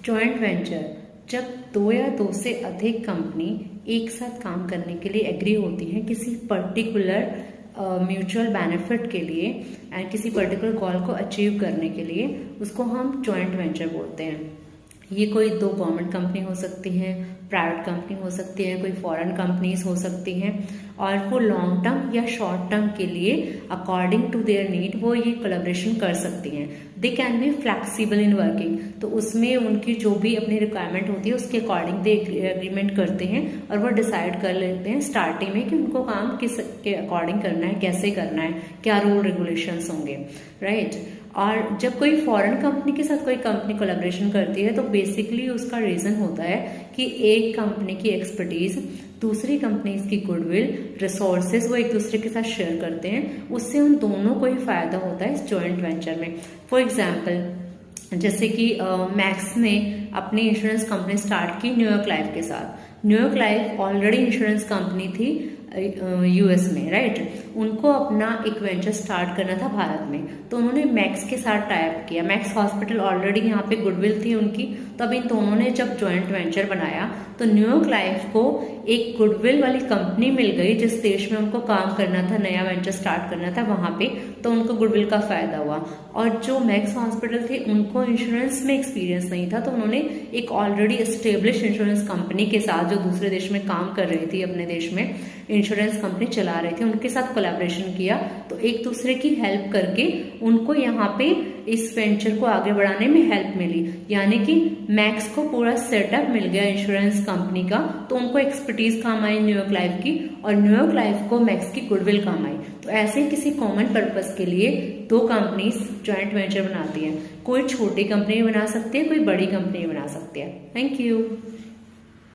Joint venture जब दो या दो से अधिक कंपनी एक साथ काम करने के लिए एग्री होती हैं किसी पर्टिकुलर म्यूचुअल बेनिफिट के लिए एंड किसी पर्टिकुलर गोल को अचीव करने के लिए, उसको हम जॉइंट वेंचर बोलते हैं। ये कोई दो गवर्नमेंट कंपनी हो सकती हैं, प्राइवेट कंपनी हो सकती है, कोई फॉरेन कंपनीज हो सकती हैं, और वो लॉन्ग टर्म या शॉर्ट टर्म के लिए अकॉर्डिंग टू देयर नीड वो ये कोलैबोरेशन कर सकती हैं। They can be flexible in working, तो उसमें उनकी जो भी अपनी रिक्वायरमेंट होती है उसके अकॉर्डिंग दे एग्रीमेंट करते हैं और वो डिसाइड कर लेते हैं स्टार्टिंग में कि उनको काम किस के अकॉर्डिंग करना है, कैसे करना है, क्या रूल रेगुलेशंस होंगे, राइट। और जब कोई फॉरेन कंपनी के साथ कोई कंपनी कोलैबोरेशन करती है तो बेसिकली उसका रीजन होता है कि एक कंपनी की एक्सपर्टीज दूसरी कंपनीज की गुडविल, रिसोर्सेज वो एक दूसरे के साथ शेयर करते हैं, उससे उन दोनों को ही फायदा होता है इस जॉइंट वेंचर में। फॉर एग्जाम्पल जैसे कि मैक्स ने अपनी इंश्योरेंस कंपनी स्टार्ट की न्यूयॉर्क लाइफ के साथ। New York life already insurance company थी यूएस में, राइट। उनको अपना एक वेंचर स्टार्ट करना था भारत में, तो उन्होंने मैक्स के साथ टाइप किया। मैक्स हॉस्पिटल ऑलरेडी यहाँ पे गुडविल थी उनकी, तो अब इन दोनों ने जब जॉइंट वेंचर बनाया तो न्यूयॉर्क लाइफ को एक गुडविल वाली कंपनी मिल गई जिस देश में उनको काम करना था, नया वेंचर स्टार्ट करना था वहां पे, तो उनको गुडविल का फायदा हुआ। और जो मैक्स हॉस्पिटल थे उनको इंश्योरेंस में एक्सपीरियंस नहीं था, तो उन्होंने एक ऑलरेडी एस्टेब्लिश इंश्योरेंस कंपनी के साथ जो दूसरे देश में काम कर रही थी, अपने देश में इंश्योरेंस कंपनी चला रही थी, उनके साथ कोलैबोरेशन किया। तो एक दूसरे की हेल्प करके उनको यहाँ पे इस वेंचर को आगे बढ़ाने में हेल्प मिली, यानी कि मैक्स को पूरा सेटअप मिल गया इंश्योरेंस कंपनी का, तो उनको एक्सपर्टीज काम आई न्यूयॉर्क लाइफ की, और न्यूयॉर्क लाइफ को मैक्स की गुडविल काम आई। तो ऐसे किसी कॉमन पर्पस के लिए दो कंपनीज जॉइंट वेंचर बनाती हैं। कोई छोटी कंपनी बना सकती है, कोई बड़ी कंपनी बना सकती है। Thank you.